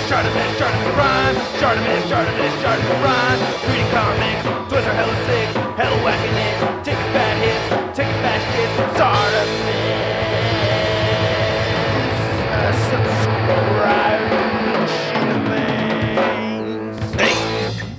ShartimusPrime. Reading comics, toys are hella sick, hella whacking it, taking bad hits, taking bad shit. Subscribe. Hey,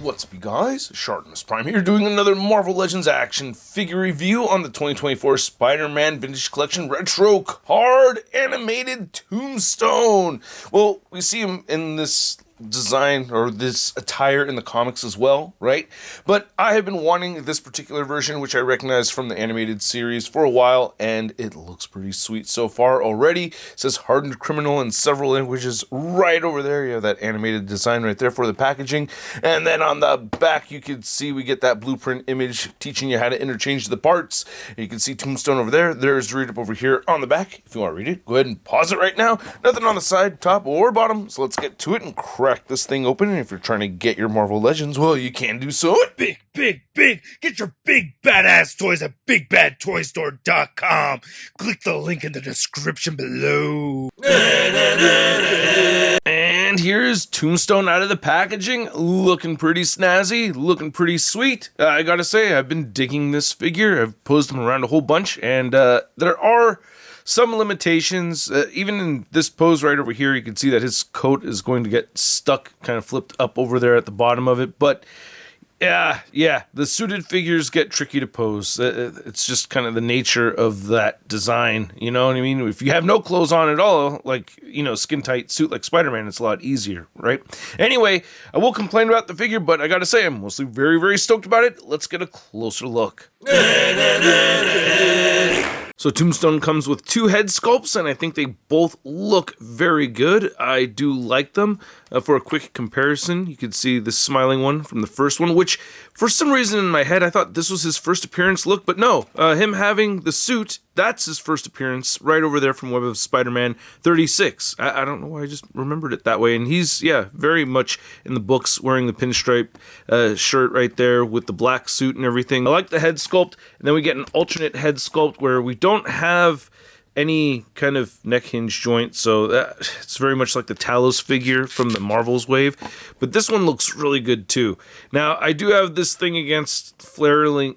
what's up, you guys? ShartimusPrime here, doing another Marvel Legends action figure review on the 2024 Spider-Man Vintage Collection Retro Card Animated Tombstone. Well, we see him in this design or this attire in the comics as well, right? But I have been wanting this particular version, which I recognize from the animated series, for a while, and it looks pretty sweet so far already. It says Hardened Criminal in several languages right over there. You have that animated design right there for the packaging. And then on the back, you can see we get that blueprint image teaching you how to interchange the parts. And you can see Tombstone over there. There's the read up over here on the back. If you want to read it, go ahead and pause it right now. Nothing on the side, top, or bottom. So let's get to it and crack this thing open. And if you're trying to get your Marvel Legends, well, you can do so at Big! Get your big badass toys at BigBadToyStore.com. Click the link in the description below. And here's Tombstone out of the packaging, looking pretty snazzy, looking pretty sweet. I gotta say, I've been digging this figure. I've posed him around a whole bunch, and there are some limitations. Even in this pose right over here, you can see that his coat is going to get stuck, kind of flipped up over there at the bottom of it. But yeah, the suited figures get tricky to pose. It's just kind of the nature of that design, you know what I mean? If you have no clothes on at all, like, you know, skin-tight suit like Spider-Man, it's a lot easier, right? Anyway, I will complain about the figure, but I gotta say, I'm mostly very, very stoked about it. Let's get a closer look. So Tombstone comes with two head sculpts, and I think they both look very good. I do like them. For a quick comparison, you can see the smiling one from the first one, which for some reason in my head I thought this was his first appearance look, but no. Him having the suit, that's his first appearance right over there from Web of Spider-Man 36. I don't know why I just remembered it that way. And he's, very much in the books wearing the pinstripe shirt right there with the black suit and everything. I like the head sculpt, and then we get an alternate head sculpt where we don't have any kind of neck hinge joint, so it's very much like the Talos figure from the Marvels wave, but this one looks really good too. Now, I do have this thing against flaring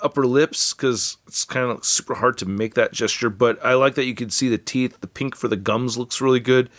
upper lips, because it's kind of super hard to make that gesture, but I like that you can see the teeth. The pink for the gums looks really good.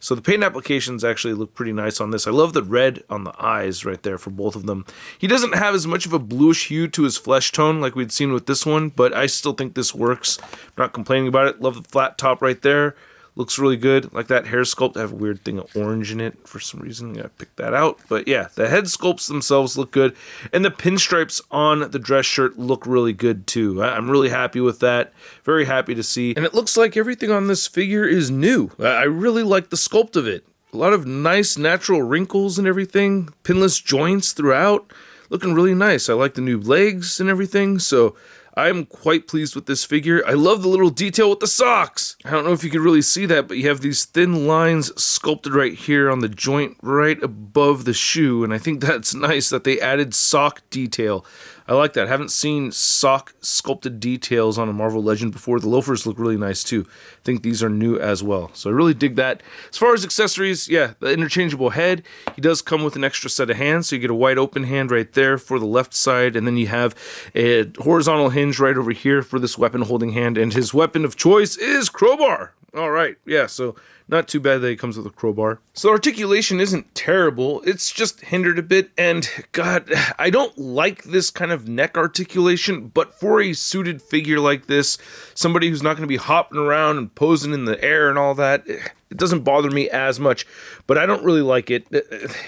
So the paint applications actually look pretty nice on this. I love the red on the eyes right there for both of them. He doesn't have as much of a bluish hue to his flesh tone like we'd seen with this one, but I still think this works. I'm not complaining about it. Love the flat top right there. Looks really good. Like that hair sculpt. I have a weird thing of orange in it for some reason. I picked that out. But yeah, the head sculpts themselves look good. And the pinstripes on the dress shirt look really good too. I'm really happy with that. Very happy to see. And it looks like everything on this figure is new. I really like the sculpt of it. A lot of nice natural wrinkles and everything. Pinless joints throughout. Looking really nice. I like the new legs and everything. So I'm quite pleased with this figure. I love the little detail with the socks. I don't know if you can really see that, but you have these thin lines sculpted right here on the joint right above the shoe, and I think that's nice that they added sock detail. I like that. I haven't seen sock sculpted details on a Marvel Legend before. The loafers look really nice too. I think these are new as well. So I really dig that. As far as accessories, the interchangeable head. He does come with an extra set of hands, so you get a wide open hand right there for the left side, and then you have a horizontal hinge right over here for this weapon holding hand, and his weapon of choice is crowbar. All right, so not too bad that he comes with a crowbar. So articulation isn't terrible, it's just hindered a bit, and God, I don't like this kind of neck articulation, but for a suited figure like this, somebody who's not going to be hopping around and posing in the air and all that, it doesn't bother me as much, but I don't really like it.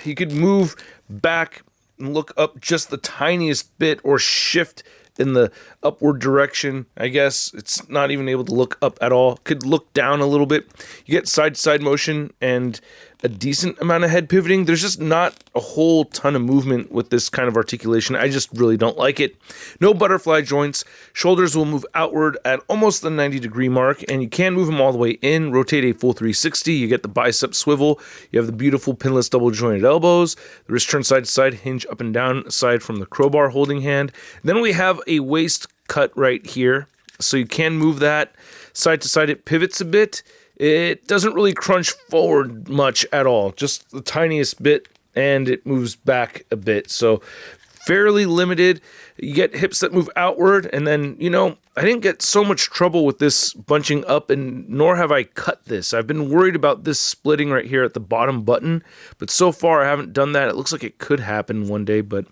You could move back and look up just the tiniest bit, or shift in the upward direction. I guess it's not even able to look up at all. Could look down a little bit. You get side-to-side motion and a decent amount of head pivoting. There's just not a whole ton of movement with this kind of articulation. I just really don't like it. No butterfly joints. Shoulders will move outward at almost the 90-degree mark, and you can move them all the way in. Rotate a full 360. You get the bicep swivel. You have the beautiful pinless double-jointed elbows. The wrist turn side to side, hinge up and down aside from the crowbar holding hand. Then we have a waist cut right here, so you can move that side to side. It pivots a bit. it doesn't really crunch forward much at all, just the tiniest bit, and it moves back a bit. So fairly limited. You get hips that move outward, and then, you know, I didn't get so much trouble with this bunching up, and nor have I cut this. I've been worried about this splitting right here at the bottom button, but so far I haven't done that. It looks like it could happen one day, but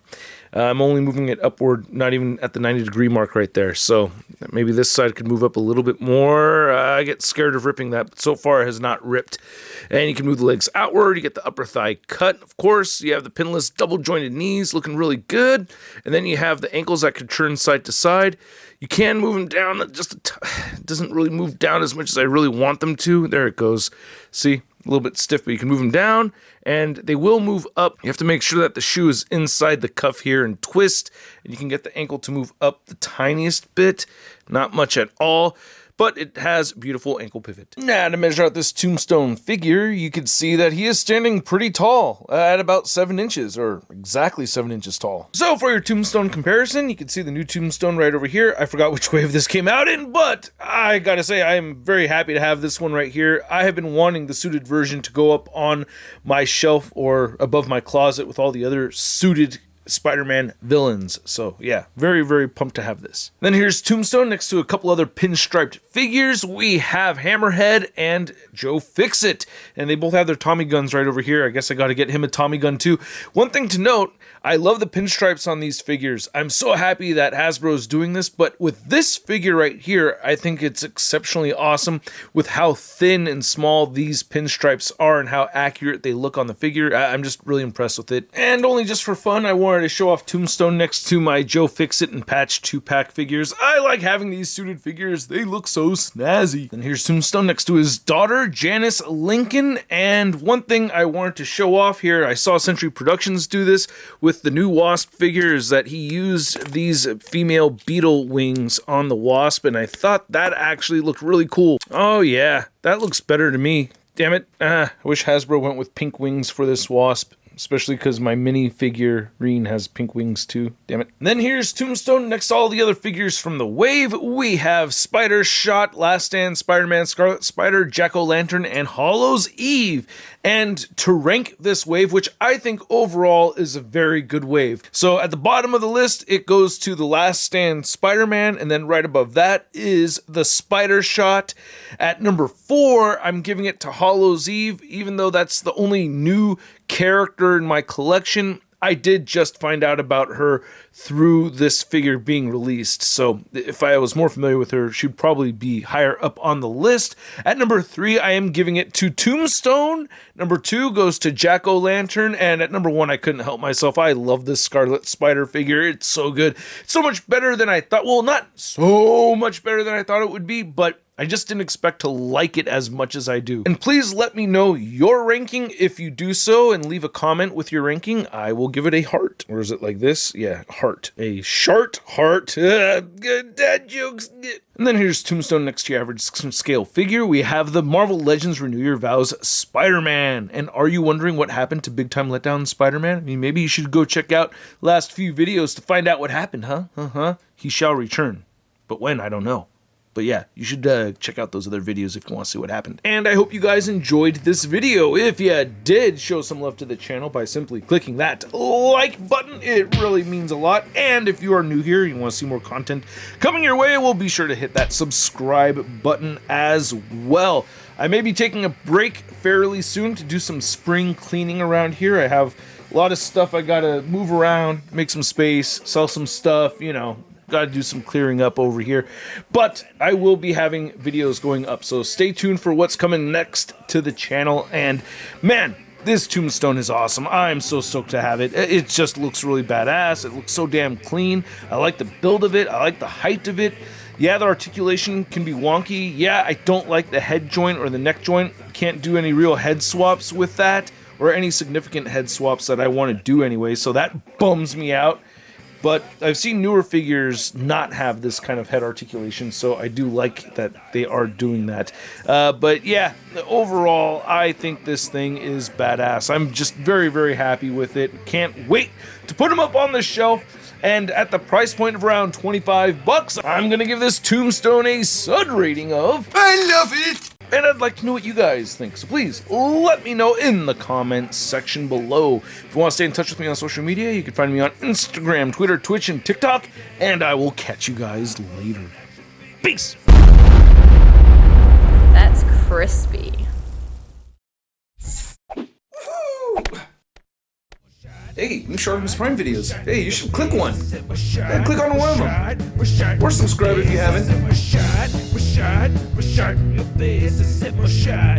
I'm only moving it upward, not even at the 90-degree mark right there. So maybe this side could move up a little bit more. I get scared of ripping that, but so far it has not ripped. And you can move the legs outward. You get the upper thigh cut, of course. You have the pinless double-jointed knees looking really good. And then you have the ankles that could turn side to side. You can move them down, it doesn't really move down as much as I really want them to. There it goes. See, a little bit stiff, but you can move them down, and they will move up. You have to make sure that the shoe is inside the cuff here and twist, and you can get the ankle to move up the tiniest bit, not much at all. But it has beautiful ankle pivot. Now, to measure out this Tombstone figure, you can see that he is standing pretty tall, at about 7 inches, or exactly 7 inches tall. So for your Tombstone comparison, you can see the new Tombstone right over here. I forgot which wave this came out in, but I gotta say, I am very happy to have this one right here. I have been wanting the suited version to go up on my shelf or above my closet with all the other suited Spider-Man villains. So yeah, very, very pumped to have this. Then here's Tombstone next to a couple other pinstriped figures. We have Hammerhead and Joe Fixit, and they both have their Tommy guns right over here. I guess I got to get him a Tommy gun too. One thing to note, I love the pinstripes on these figures. I'm so happy that Hasbro is doing this, but with this figure right here, I think it's exceptionally awesome with how thin and small these pinstripes are and how accurate they look on the figure. I'm just really impressed with it. And only just for fun, I wanted to show off Tombstone next to my Joe Fixit and Patch 2-pack figures. I like having these suited figures. They look so snazzy. And here's Tombstone next to his daughter, Janice Lincoln. And one thing I wanted to show off here, I saw Century Productions do this with the new Wasp figures, that he used these female beetle wings on the Wasp, and I thought that actually looked really cool. Oh yeah, that looks better to me. Damn it. I wish Hasbro went with pink wings for this Wasp. Especially because my mini figurine has pink wings too. Damn it. And then here's Tombstone next to all the other figures from the wave. We have Spider Shot, Last Stand, Spider-Man, Scarlet Spider, Jack-O-Lantern, and Hallows' Eve. And to rank this wave, which I think overall is a very good wave. So at the bottom of the list, it goes to the Last Stand Spider-Man, and then right above that is the Spider Shot. At number 4, I'm giving it to Hallows' Eve, even though that's the only new character in my collection. I did just find out about her through this figure being released, so if I was more familiar with her, she'd probably be higher up on the list. At number 3, I am giving it to Tombstone. Number 2 goes to Jack-O-Lantern, and at number 1, I couldn't help myself. I love this Scarlet Spider figure. It's so good. It's so much better than I thought. Well, not so much better than I thought it would be, but I just didn't expect to like it as much as I do. And please let me know your ranking if you do so, and leave a comment with your ranking. I will give it a heart. Or is it like this? Yeah, heart. A shart heart. Dad jokes. And then here's Tombstone next to your average scale figure. We have the Marvel Legends Renew Your Vows Spider-Man. And are you wondering what happened to Big Time Letdown Spider-Man? I mean, maybe you should go check out last few videos to find out what happened, huh? He shall return. But when, I don't know. But yeah, you should check out those other videos if you want to see what happened. And I hope you guys enjoyed this video. If you did, show some love to the channel by simply clicking that like button. It really means a lot. And if you are new here and you want to see more content coming your way, well, be sure to hit that subscribe button as well. I may be taking a break fairly soon to do some spring cleaning around here. I have a lot of stuff I gotta move around, make some space, sell some stuff, you know. Got to do some clearing up over here, but I will be having videos going up, so stay tuned for what's coming next to the channel. And man, this Tombstone is awesome. I'm so stoked to have it. It just looks really badass. It looks so damn clean. I like the build of it. I like the height of it. Yeah, the articulation can be wonky. Yeah, I don't like the head joint or the neck joint. Can't do any real head swaps with that, or any significant head swaps that I want to do anyway, so that bums me out. But I've seen newer figures not have this kind of head articulation, so I do like that they are doing that. But yeah, overall, I think this thing is badass. I'm just very, very happy with it. Can't wait to put them up on the shelf. And at the price point of around $25, I'm going to give this Tombstone a Sud rating of... I love it! And I'd like to know what you guys think, so please let me know in the comments section below. If you want to stay in touch with me on social media, you can find me on Instagram, Twitter, Twitch, and TikTok, and I will catch you guys later. Peace! That's crispy. Hey, new ShartimusPrime videos. Hey, you should click one. Yeah, click on one of them. Or subscribe if you haven't. Your face is my shot.